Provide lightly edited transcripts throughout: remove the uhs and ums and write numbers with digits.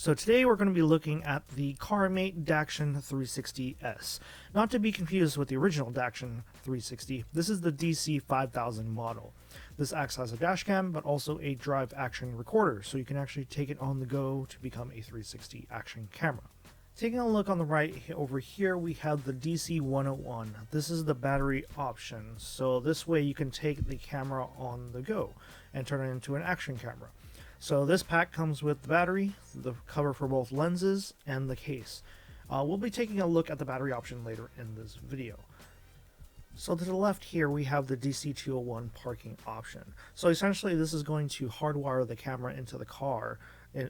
So today we're going to be looking at the Carmate Dashcam 360S. Not to be confused with the original Dashcam 360, this is the DC5000 model. This acts as a dashcam but also a drive action recorder, so you can actually take it on the go to become a 360 action camera. Taking a look on the right over here, we have the DC101. This is the battery option, so this way you can take the camera on the go and turn it into an action camera. So this pack comes with the battery, the cover for both lenses, and the case. We'll be taking a look at the battery option later in this video. So to the left here we have the DC201 parking option. So essentially this is going to hardwire the camera into the car,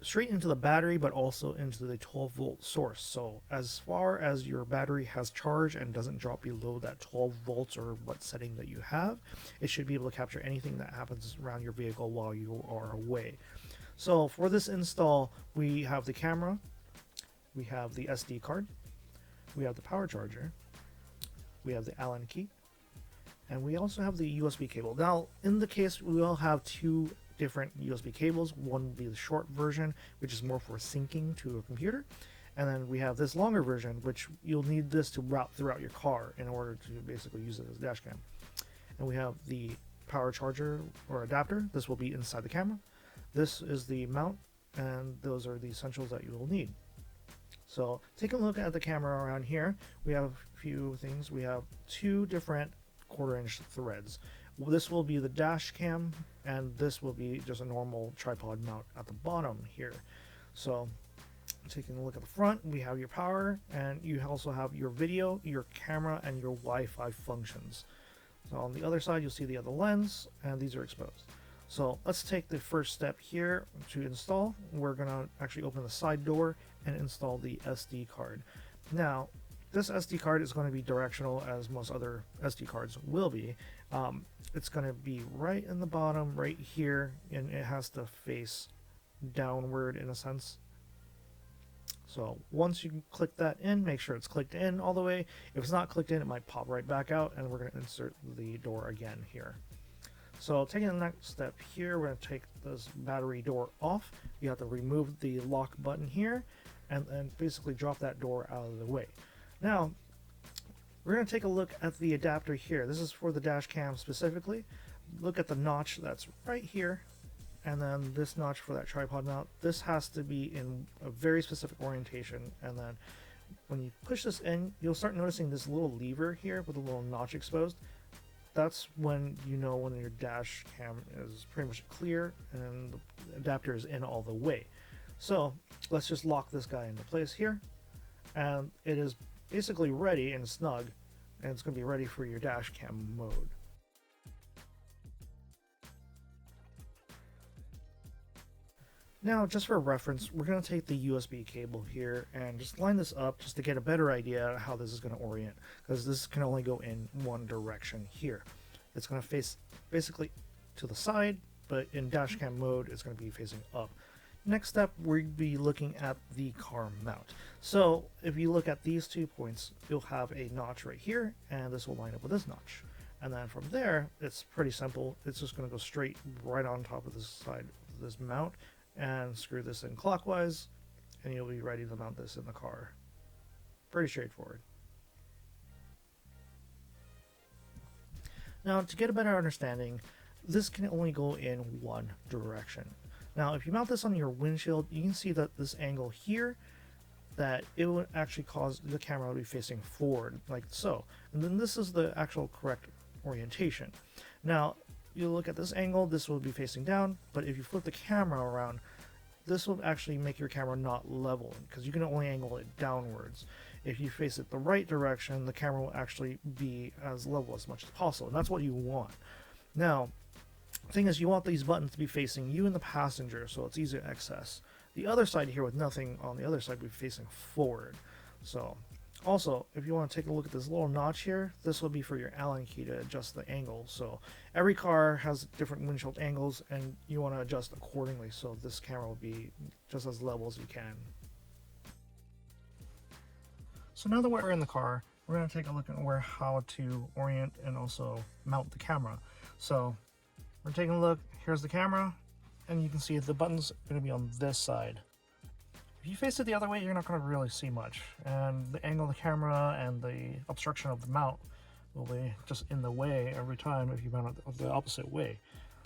straight into the battery, but also into the 12-volt source. So as far as your battery has charge and doesn't drop below that 12 volts or what setting that you have, it should be able to capture anything that happens around your vehicle while you are away. So for this install, we have the camera, we have the SD card, we have the power charger, we have the Allen key, and we also have the USB cable. Now in the case we will have two different USB cables. One will be the short version, which is more for syncing to a computer, and then we have this longer version, which you'll need this to route throughout your car in order to basically use it as a dash cam. And we have the power charger or adapter. This will be inside the camera. This is the mount, and those are the essentials that you will need. So take a look at the camera around here. We have a few things. We have two different 1/4-inch threads. This will be the dash cam, and this will be just a normal tripod mount at the bottom here. So taking a look at the front, we have your power, and you also have your video, your camera, and your Wi-Fi functions. So on the other side you'll see the other lens, and these are exposed. So let's take the first step here to install. We're going to actually open the side door and install the SD card. Now this SD card is going to be directional, as most other SD cards will be. It's going to be right in the bottom right here, and it has to face downward in a sense. So once you click that in, make sure it's clicked in all the way. If it's not clicked in, it might pop right back out, and we're going to insert the door again here. So taking the next step here, we're going to take this battery door off. You have to remove the lock button here and then basically drop that door out of the way. Now we're going to take a look at the adapter here. This is for the dash cam specifically. Look at the notch that's right here, and then this notch for that tripod mount. This has to be in a very specific orientation, and then when you push this in, you'll start noticing this little lever here with a little notch exposed. That's when you know when your dash cam is pretty much clear and the adapter is in all the way. So let's just lock this guy into place here, and it is basically ready and snug, and it's going to be ready for your dash cam mode. Now, just for reference, we're going to take the USB cable here and just line this up just to get a better idea of how this is going to orient, because this can only go in one direction here. It's going to face basically to the side, but in dashcam mode it's going to be facing up. Next step, we'll be looking at the car mount. So if you look at these 2 points, you'll have a notch right here, and this will line up with this notch. And then from there, it's pretty simple. It's just going to go straight right on top of this side of this mount, and screw this in clockwise, and you'll be ready to mount this in the car. Pretty straightforward. Now, to get a better understanding, this can only go in one direction. Now if you mount this on your windshield, you can see that this angle here, that it would actually cause the camera to be facing forward like so, and then this is the actual correct orientation. Now you look at this angle, this will be facing down, but if you flip the camera around, this will actually make your camera not level, because you can only angle it downwards. If you face it the right direction, the camera will actually be as level as much as possible, and that's what you want. Now the thing is, you want these buttons to be facing you and the passenger, so it's easy to access. The other side here with nothing on the other side will be facing forward. So also, if you want to take a look at this little notch here, this will be for your Allen key to adjust the angle. So every car has different windshield angles, and you want to adjust accordingly, so this camera will be just as level as you can. So now that we're in the car, we're going to take a look at how to orient and also mount the camera. So we're taking a look. Here's the camera, and you can see the button's going to be on this side. If If you face it the other way, you're not going to really see much, and the angle of the camera and the obstruction of the mount will be just in the way every time if you mount it the opposite way.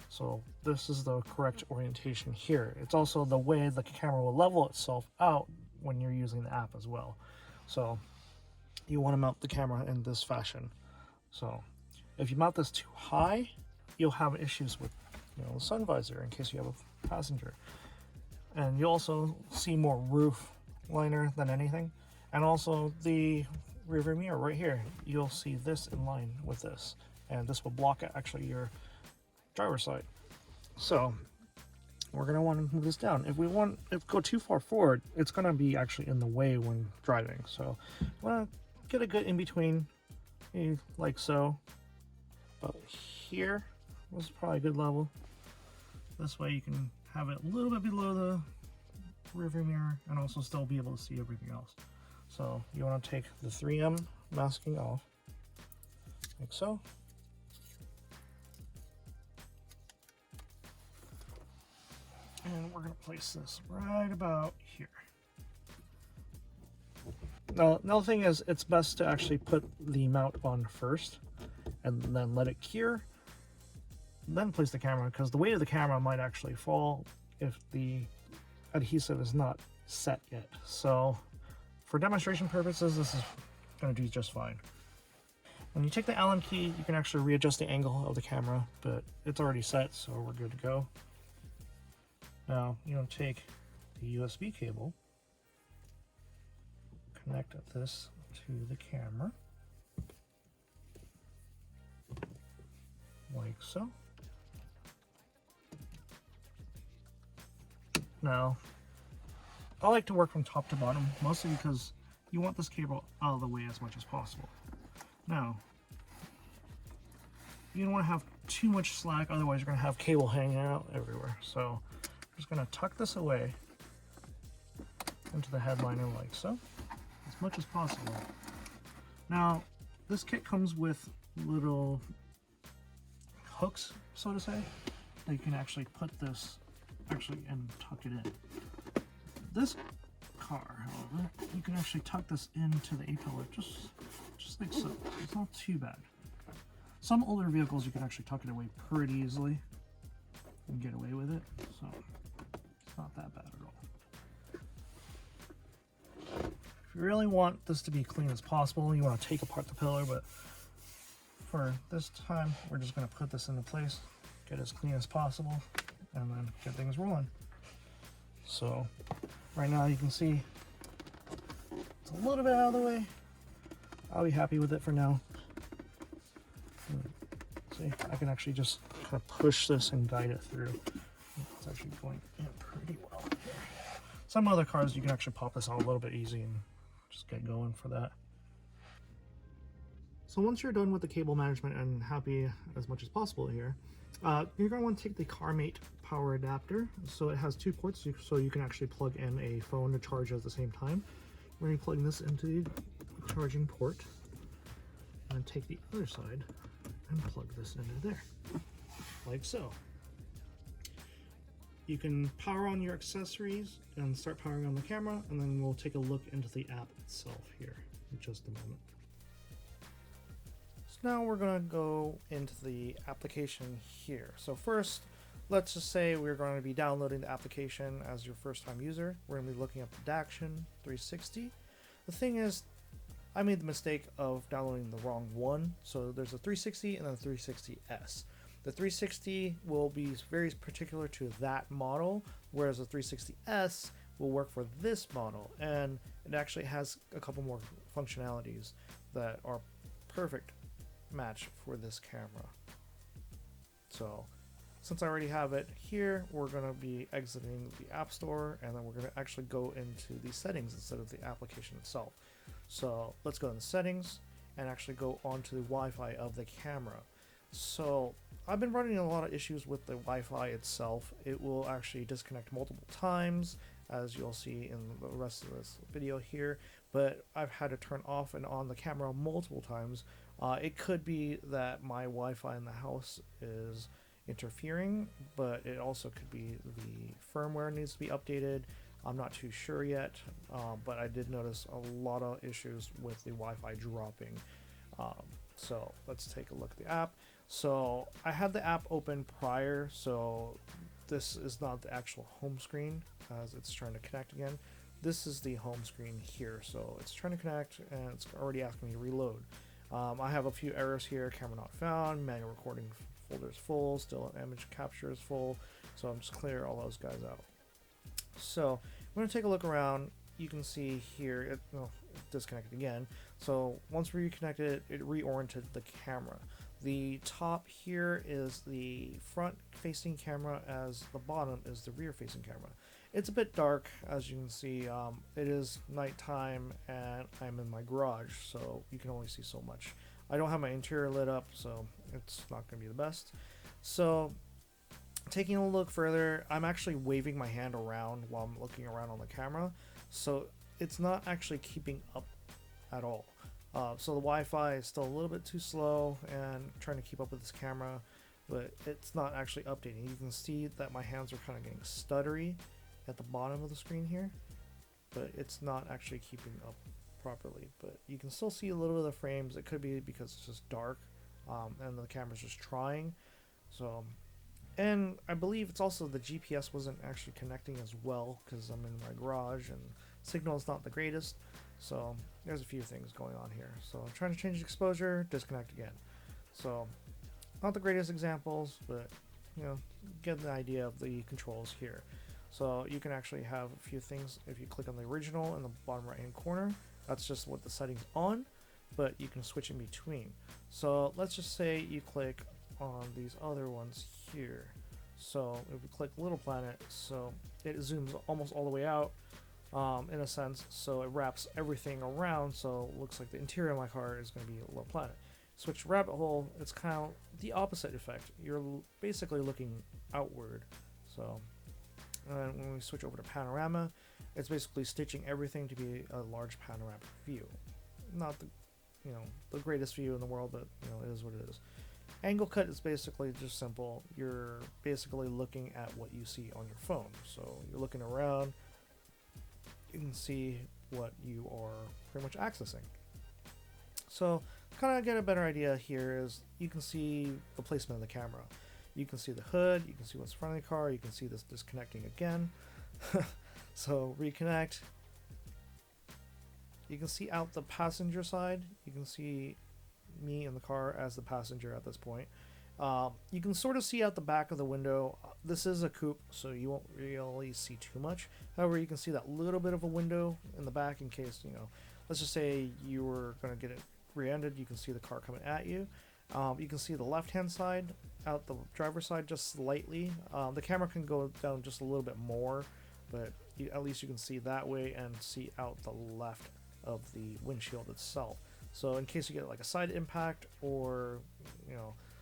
So this is the correct orientation here. It's also the way the camera will level itself out when you're using the app as well. So you want to mount the camera in this fashion. So if you mount this too high, you'll have issues with, you know, the sun visor in case you have a passenger. And you also see more roof liner than anything. And also the rearview mirror right here, you'll see this in line with this. And this will block actually your driver's side. So we're going to want to move this down. If we go too far forward, it's going to be actually in the way when driving. So we want to get a good in between, like so. But here was probably a good level. This way you can have it a little bit below the rearview mirror and also still be able to see everything else. So you want to take the 3M masking off, like so. And we're going to place this right about here. Now, another thing is it's best to actually put the mount on first and then let it cure, then place the camera, because the weight of the camera might actually fall if the adhesive is not set yet. So for demonstration purposes, this is going to do just fine. When you take the Allen key, you can actually readjust the angle of the camera, but it's already set, so we're good to go. Now, you know, take the USB cable, connect this to the camera, like so. Now, I like to work from top to bottom, mostly because you want this cable out of the way as much as possible. Now, you don't want to have too much slack, otherwise you're going to have cable hanging out everywhere. So I'm just going to tuck this away into the headliner like so, as much as possible. Now, this kit comes with little hooks, so to say, that you can actually put this and tuck it in. This car, however, you can actually tuck this into the A-pillar just like so. It's not too bad. Some older vehicles you can actually tuck it away pretty easily and get away with it, so it's not that bad at all. If you really want this to be clean as possible, you want to take apart the pillar, but for this time, we're just going to put this into place, get it as clean as possible, and then get things rolling. So right now you can see it's a little bit out of the way. I'll be happy with it for now. See, I can actually just kind of push this and guide it through. It's actually going in pretty well here. Some other cars you can actually pop this on a little bit easy and just get going for that. So once you're done with the cable management and happy as much as possible here, you're going to want to take the Carmate power adapter. So it has two ports, so you can actually plug in a phone to charge at the same time. We're going to be plugging this into the charging port and take the other side and plug this into there, like so. You can power on your accessories and start powering on the camera, and then we'll take a look into the app itself here in just a moment. So now we're going to go into the application here. So first, let's just say we're going to be downloading the application as your first time user. We're going to be looking up the Dashcam 360. The thing is, I made the mistake of downloading the wrong one. So there's a 360 and then a 360S. The 360 will be very particular to that model, whereas the 360S will work for this model, and it actually has a couple more functionalities that are perfect match for this camera. So since I already have it here, we're going to be exiting the App Store, and then we're going to actually go into the settings instead of the application itself. So let's go in the settings and actually go onto the Wi-Fi of the camera. So I've been running a lot of issues with the Wi-Fi itself. It will actually disconnect multiple times, as you'll see in the rest of this video here, but I've had to turn off and on the camera multiple times. It could be that my Wi-Fi in the house is interfering, but it also could be the firmware needs to be updated. I'm not too sure yet, but I did notice a lot of issues with the Wi-Fi dropping. So let's take a look at the app. So I had the app open prior, so this is not the actual home screen as it's trying to connect again. This is the home screen here, so it's trying to connect and it's already asking me to reload. I have a few errors here: camera not found, manual recording folder is full, still image capture is full, so I'm just clear all those guys out. So I'm going to take a look around. You can see here it disconnected again. So once we reconnected it reoriented the camera. The top here is the front facing camera, as the bottom is the rear facing camera. It's a bit dark, as you can see. It is nighttime and I'm in my garage, so you can only see so much. I don't have my interior lit up, so it's not going to be the best. So taking a look further, I'm actually waving my hand around while I'm looking around on the camera, so it's not actually keeping up at all. So the Wi-Fi is still a little bit too slow and trying to keep up with this camera, but it's not actually updating. You can see that my hands are kind of getting stuttery at the bottom of the screen here, but it's not actually keeping up properly. But you can still see a little bit of the frames. It could be because it's just dark and the camera's just trying. So, and I believe it's also the GPS wasn't actually connecting as well because I'm in my garage and signal is not the greatest. So there's a few things going on here. So I'm trying to change the exposure, disconnect again. So not the greatest examples, but you know, get the idea of the controls here. So you can actually have a few things. If you click on the original in the bottom right hand corner, that's just what the settings on, but you can switch in between. So let's just say you click on these other ones here. So if we click Little Planet, so it zooms almost all the way out in a sense, so it wraps everything around, so it looks like the interior of my car is going to be a Little Planet. Switch to Rabbit Hole, it's kind of the opposite effect. You're basically looking outward. So and when we switch over to Panorama, it's basically stitching everything to be a large panoramic view. Not the the greatest view in the world, but it is what it is. Angle cut is basically just simple. You're basically looking at what you see on your phone. So you're looking around, you can see what you are pretty much accessing. So kind of get a better idea here is you can see the placement of the camera. You can see the hood, you can see what's in front of the car, you can see this disconnecting again. So reconnect. You can see out the passenger side. You can see me in the car as the passenger at this point. You can sort of see out the back of the window. This is a coupe, so you won't really see too much. However, you can see that little bit of a window in the back in case, let's just say you were going to get it rear-ended. You can see the car coming at you. You can see the left-hand side out the driver's side just slightly. The camera can go down just a little bit more, but at least you can see that way and see out the left of the windshield itself. So in case you get like a side impact or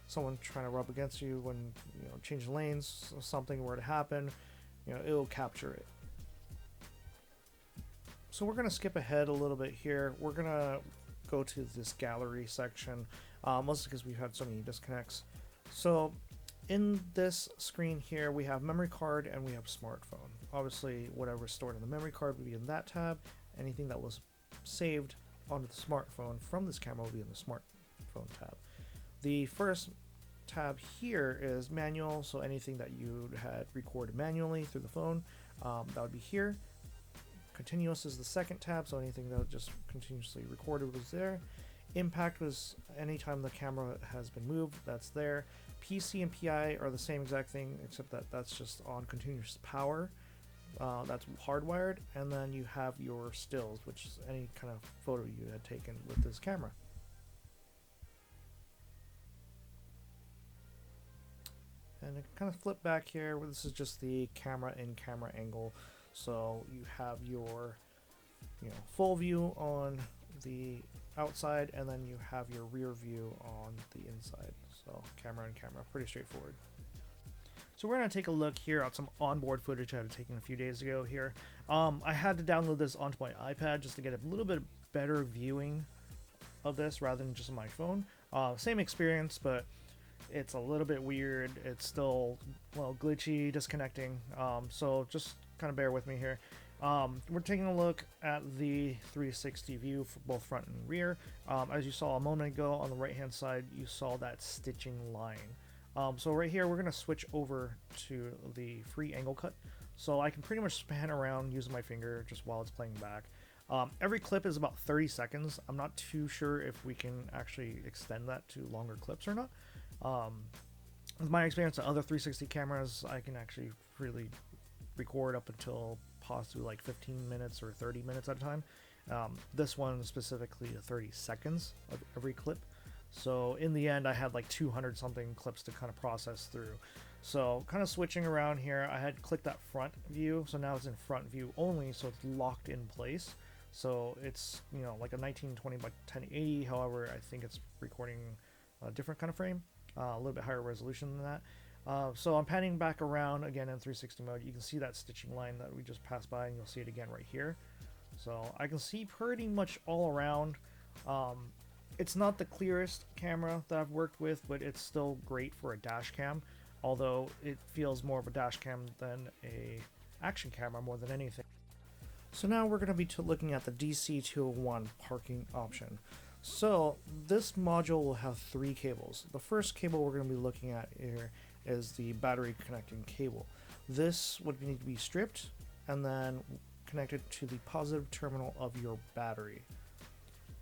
someone trying to rub against you when changing lanes, something were to happen, it'll capture it. So we're gonna skip ahead a little bit here. We're gonna go to this gallery section, mostly because we've had so many disconnects. So in this screen here, we have memory card and we have smartphone. Obviously, whatever's stored in the memory card would be in that tab. Anything that was saved onto the smartphone from this camera will be in the smartphone tab. The first tab here is manual, so anything that you had recorded manually through the phone, that would be here. Continuous is the second tab, so anything that just continuously recorded was there. Impact was anytime the camera has been moved, that's there. PC and PI are the same exact thing, except that that's just on continuous power. That's hardwired, and then you have your stills, which is any kind of photo you had taken with this camera. And I kind of flip back here, where this is just the camera in camera angle. So you have your full view on the outside, and then you have your rear view on the inside. So camera in camera, pretty straightforward. So we're going to take a look here at some onboard footage I had taken a few days ago here. I had to download this onto my iPad just to get a little bit better viewing of this rather than just on my phone. Same experience, but it's a little bit weird. It's still, glitchy, disconnecting. So just kind of bear with me here. We're taking a look at the 360 view for both front and rear. As you saw a moment ago on the right hand side, you saw that stitching line. So right here we're going to switch over to the free angle cut, so I can pretty much span around using my finger just while it's playing back. Every clip is about 30 seconds. I'm not too sure if we can actually extend that to longer clips or not. With my experience on other 360 cameras, I can actually really record up until possibly like 15 minutes or 30 minutes at a time. This one specifically 30 seconds of every clip. So in the end, I had like 200 something clips to kind of process through. So kind of switching around here, I had clicked that front view, so now it's in front view only, so it's locked in place. So it's, you know, like a 1920 by 1080. However, I think it's recording a different kind of frame, a little bit higher resolution than that. So I'm panning back around again in 360 mode. You can see that stitching line that we just passed by, and you'll see it again right here. So I can see pretty much all around. It's not the clearest camera that I've worked with, but it's still great for a dash cam, although it feels more of a dash cam than a action camera more than anything. So now we're going to be looking at the DC201 parking option. So this module will have 3 cables. The first cable we're going to be looking at here is the battery connecting cable. This would need to be stripped and then connected to the positive terminal of your battery.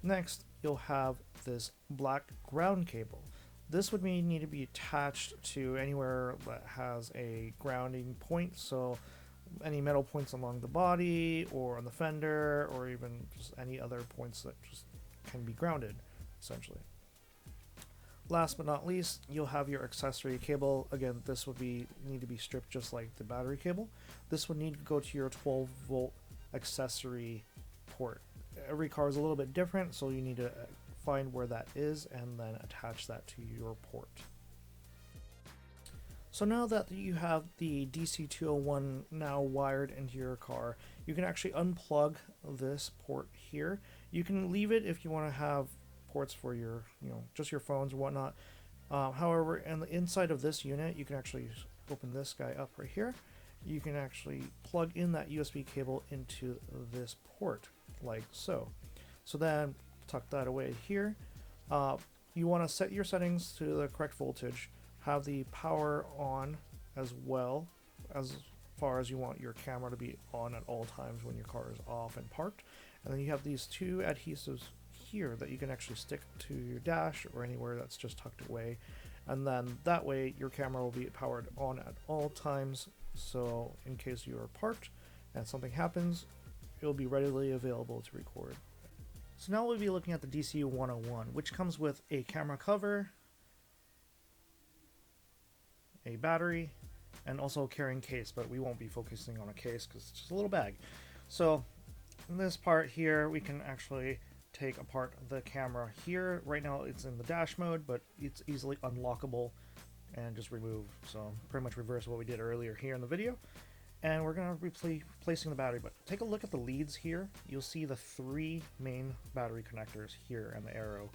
Next, you'll have this black ground cable. This would need to be attached to anywhere that has a grounding point, so any metal points along the body or on the fender, or even just any other points that just can be grounded, essentially. Last but not least, you'll have your accessory cable. Again, this would need to be stripped just like the battery cable. This would need to go to your 12-volt accessory port. Every car is a little bit different, so you need to find where that is and then attach that to your port. So now that you have the DC201 now wired into your car, you can actually unplug this port here. You can leave it if you want to have ports for your, just your phones or whatnot. However, in the inside of this unit, you can actually open this guy up right here. You can actually plug in that USB cable into this port, like so. So then tuck that away here. You want to set your settings to the correct voltage, have the power on as well, as far as you want your camera to be on at all times when your car is off and parked. And then you have these 2 adhesives here that you can actually stick to your dash or anywhere that's just tucked away. And then that way your camera will be powered on at all times, so in case you are parked and something happens, it'll be readily available to record. So now we'll be looking at the DC101, which comes with a camera cover, a battery, and also a carrying case, but we won't be focusing on a case because it's just a little bag. So in this part here, we can actually take apart the camera here. Right now it's in the dash mode, but it's easily unlockable and just remove. So pretty much reverse what we did earlier here in the video. And we're going to be replacing the battery, but take a look at the leads here. You'll see the 3 main battery connectors here and the arrow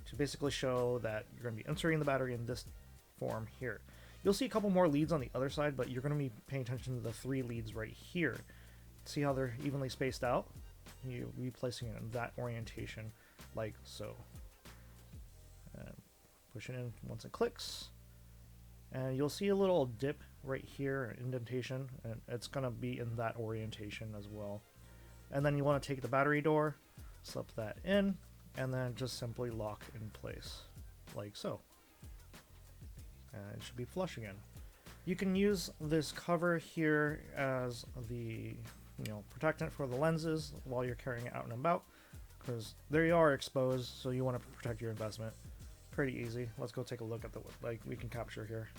to basically show that you're going to be inserting the battery in this form here. You'll see a couple more leads on the other side, but you're going to be paying attention to the 3 leads right here. See how they're evenly spaced out? You'll be placing it in that orientation, like so. And push it in once it clicks. And you'll see a little dip right here, an indentation, and it's going to be in that orientation as well. And then you want to take the battery door, slip that in, and then just simply lock in place, like so. And it should be flush again. You can use this cover here as the protectant for the lenses while you're carrying it out and about, because they are exposed, so you want to protect your investment. Pretty easy. Let's go take a look at the we can capture here.